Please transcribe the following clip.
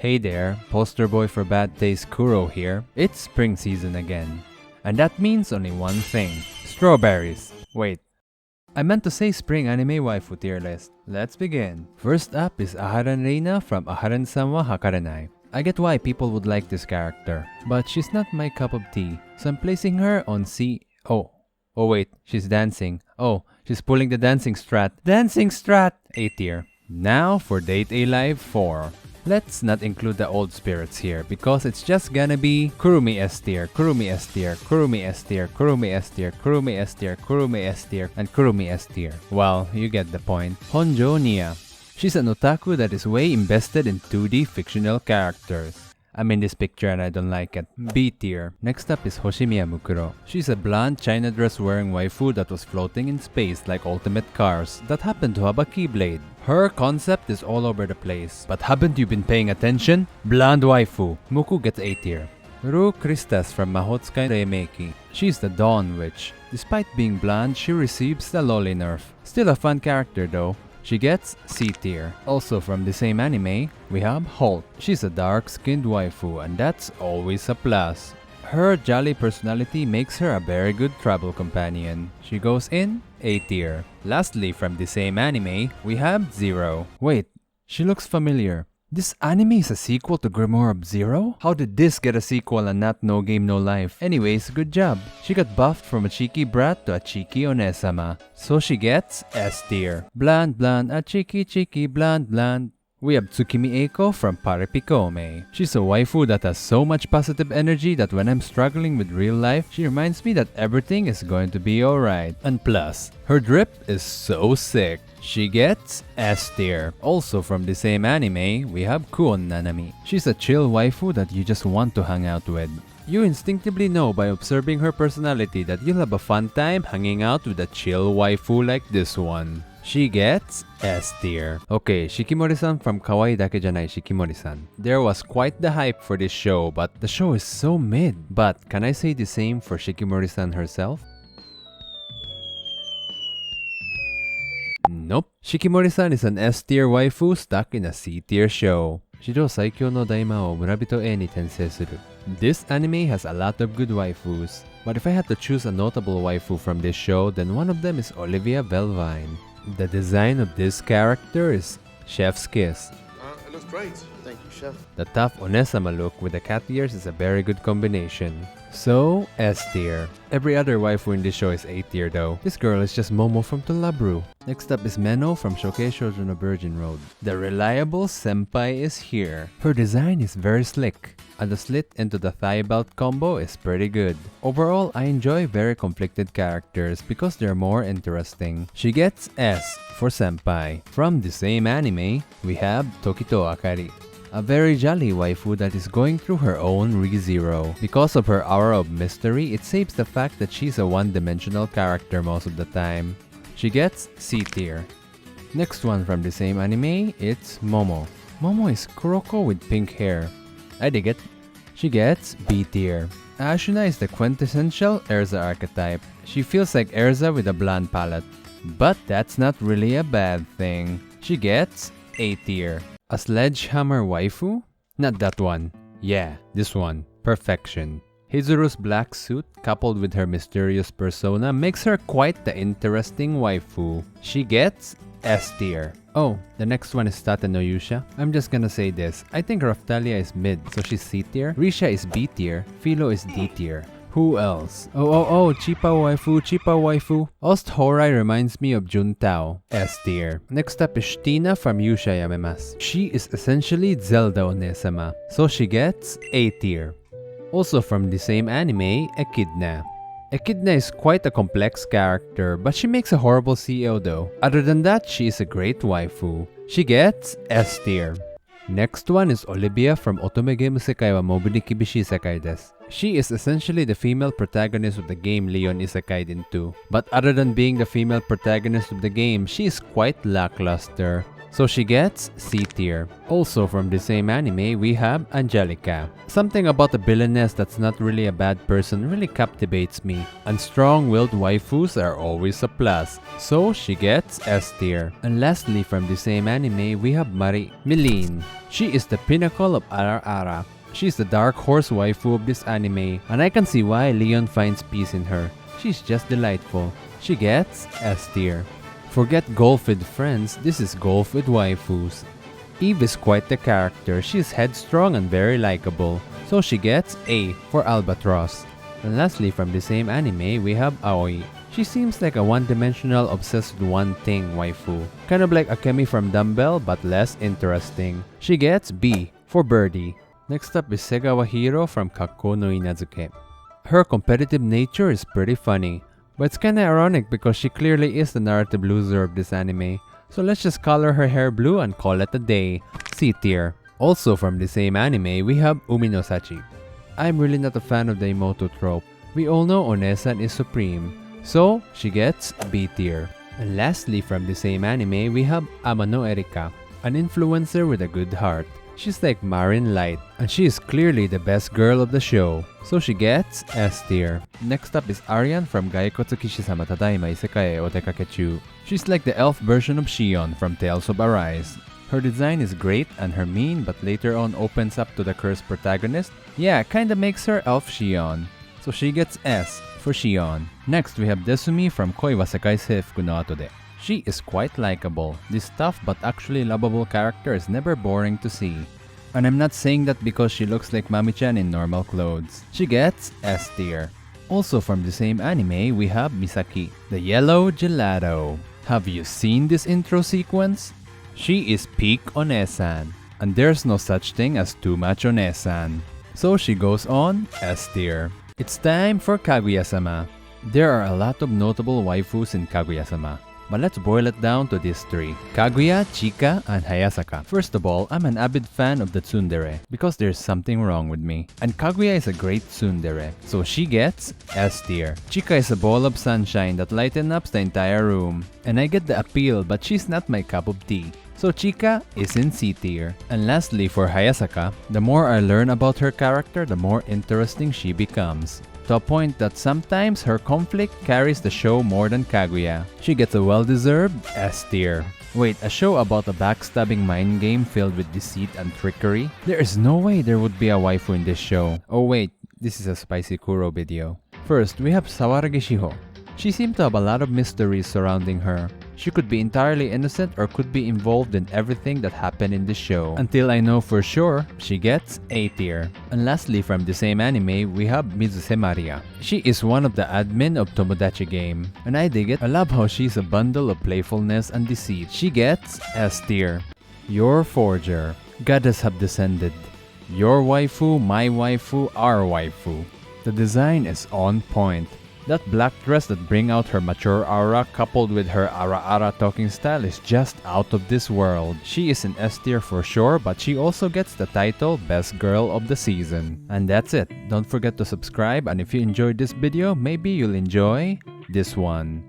Hey there, poster boy for bad taste Kuro here. It's spring season again. And that means only one thing. Strawberries. Wait. I meant to say spring anime waifu tier list. Let's begin. First up is Aharan Reina from Aharan-san wa Hakarenai. I get why people would like this character, but she's not my cup of tea, so I'm placing her on C. Oh wait, she's dancing. Oh, she's pulling the dancing strat. Dancing strat! A tier. Now for Date A Live 4. Let's not include the old spirits here because it's just gonna be Kurumi S tier, Kurumi S tier, Kurumi S tier, Kurumi S tier, Kurumi S tier, Kurumi S tier, and Kurumi S tier. Well, you get the point. Honjo Nia. She's an otaku that is way invested in 2D fictional characters. I'm in this picture and I don't like it. B tier. Next up is Hoshimiya Mukuro. She's a blonde China dress wearing waifu that was floating in space like ultimate cars that happened to have a keyblade. Her concept is all over the place. But haven't you been paying attention? Blonde waifu. Muku gets A tier. Ru Christas from Mahotsukai Reimeki. She's the Dawn Witch. Despite being blonde, she receives the lolly nerf. Still a fun character though. She gets C tier. Also from the same anime, we have Holt. She's a dark-skinned waifu and that's always a plus. Her jolly personality makes her a very good travel companion. She goes in A tier. Lastly, from the same anime, we have Zero. Wait, she looks familiar. This anime is a sequel to Grimoire of Zero? How did this get a sequel and not No Game No Life? Anyways, good job. She got buffed from a cheeky brat to a cheeky onesama. So she gets S tier. Bland, a cheeky, bland. We have Tsukimi Eiko from Pare Picome. She's a waifu that has so much positive energy that when I'm struggling with real life, she reminds me that everything is going to be alright. And plus, her drip is so sick. She gets S tier. Also from the same anime, we have Kuon Nanami. She's a chill waifu that you just want to hang out with. You instinctively know by observing her personality that you'll have a fun time hanging out with a chill waifu like this one. She gets S tier. Okay, Shikimorisan from Kawaii Dake Janai Shikimorisan. There was quite the hype for this show, but the show is so mid. But can I say the same for Shikimorisan herself? Nope. Shikimorisan is an S tier waifu stuck in a C tier show. Shijo Saikyo no Daima o Murabito e ni tensei suru. This anime has a lot of good waifus, but if I had to choose a notable waifu from this show, then one of them is Olivia Belvine. The design of this character is chef's kiss. It looks great. Thank you, chef. The tough onesama look with the cat ears is a very good combination. So, S tier. Every other waifu in this show is A tier though. This girl is just Momo from Tolabru. Next up is Meno from Shokei Shoujo no Virgin Road. The reliable senpai is here. Her design is very slick, and the slit into the thigh belt combo is pretty good. Overall, I enjoy very conflicted characters because they're more interesting. She gets S for senpai. From the same anime, we have Tokito Akari. A very jolly waifu that is going through her own re-zero. Because of her aura of mystery, it saves the fact that she's a one-dimensional character most of the time. She gets C tier. Next one from the same anime, it's Momo. Momo is Kuroko with pink hair. I dig it. She gets B tier. Ashuna is the quintessential Erza archetype. She feels like Erza with a blonde palette. But that's not really a bad thing. She gets A tier. A sledgehammer waifu? Not that one. Yeah, this one. Perfection. Hizuru's black suit coupled with her mysterious persona makes her quite the interesting waifu. She gets S tier. Oh, the next one is Tama Noyusha. I'm just gonna say this. I think Raftalia is mid, so she's C tier. Risha is B tier. Philo is D tier. Who else? Oh, Chipa waifu. Ost Horai reminds me of Juntao. S tier. Next up is Shtina from Yusha Yamemasu. She is essentially Zelda Onesama, so she gets A tier. Also from the same anime, Echidna. Echidna is quite a complex character, but she makes a horrible CEO though. Other than that, she is a great waifu. She gets S tier. Next one is Olivia from Otome Game Isekai wa Mobu ni Kibishi Isekai desu. She is essentially the female protagonist of the game Leon Isekai in 2. But other than being the female protagonist of the game, she is quite lackluster. so she gets C tier. Also from the same anime, we have Angelica. Something about a villainess that's not really a bad person really captivates me, and strong-willed waifus are always a plus, so she gets S tier. And lastly from the same anime, we have Miline. She is the pinnacle of Ara. She's the dark horse waifu of this anime, and I can see why Leon finds peace in her. She's just delightful. She gets S tier. Forget golf with friends, this is golf with waifus. Eve is quite the character, she's headstrong and very likable, so she gets A for Albatross. And lastly from the same anime, we have Aoi. She seems like a one-dimensional obsessed with one thing waifu. Kind of like Akemi from Dumbbell but less interesting. She gets B for Birdie. Next up is Segawa Hiro from Kakono Inazuke. Her competitive nature is pretty funny. But it's kinda ironic because she clearly is the narrative loser of this anime. So let's just color her hair blue and call it a day. C tier. Also from the same anime, we have Uminosachi. I'm really not a fan of the Imoto trope. We all know Onesan is supreme. So she gets B tier. And lastly from the same anime, we have Amano Erika, an influencer with a good heart. She's like Marin Light, and she is clearly the best girl of the show, so she gets S tier. Next up is Arian from Gaikotsu Kishi-sama Tadaima Isekai o Dekakechu. She's like the elf version of Shion from Tales of Arise. Her design is great and her mean but later on opens up to the cursed protagonist. Yeah, kinda makes her elf Shion. So she gets S for Shion. Next we have Desumi from Koi wa Sekai Seifuku no Ato de. She is quite likable. This tough but actually lovable character is never boring to see. And I'm not saying that because she looks like Mami-chan in normal clothes. She gets S tier. Also from the same anime, we have Misaki, the yellow gelato. Have you seen this intro sequence? She is peak Onesan, and there's no such thing as too much Onesan. So she goes on S tier. It's time for Kaguya-sama. There are a lot of notable waifus in Kaguya-sama. But let's boil it down to these three: Kaguya, Chika, and Hayasaka. First of all, I'm an avid fan of the tsundere because there's something wrong with me. And Kaguya is a great tsundere, so she gets S tier. Chika is a ball of sunshine that lightens up the entire room. And I get the appeal, but she's not my cup of tea. So Chika is in C tier. And lastly for Hayasaka, the more I learn about her character, the more interesting she becomes. To a point that sometimes her conflict carries the show more than Kaguya. She gets a well-deserved S tier. Wait, a show about a backstabbing mind game filled with deceit and trickery? There is no way there would be a waifu in this show. Oh wait, this is a spicy Kuro video. First, we have Sawaragi Shiho. She seemed to have a lot of mysteries surrounding her. She could be entirely innocent or could be involved in everything that happened in the show. Until I know for sure, she gets A tier. And lastly from the same anime, we have Mizuse Maria. She is one of the admin of Tomodachi game, and I dig it. I love how she's a bundle of playfulness and deceit. She gets S tier. Your forger. Goddess have descended. Your waifu, my waifu, our waifu. The design is on point. That black dress that brings out her mature aura coupled with her ara-ara talking style is just out of this world. She is in S tier for sure, but she also gets the title Best Girl of the Season. And that's it. Don't forget to subscribe, and if you enjoyed this video, maybe you'll enjoy this one.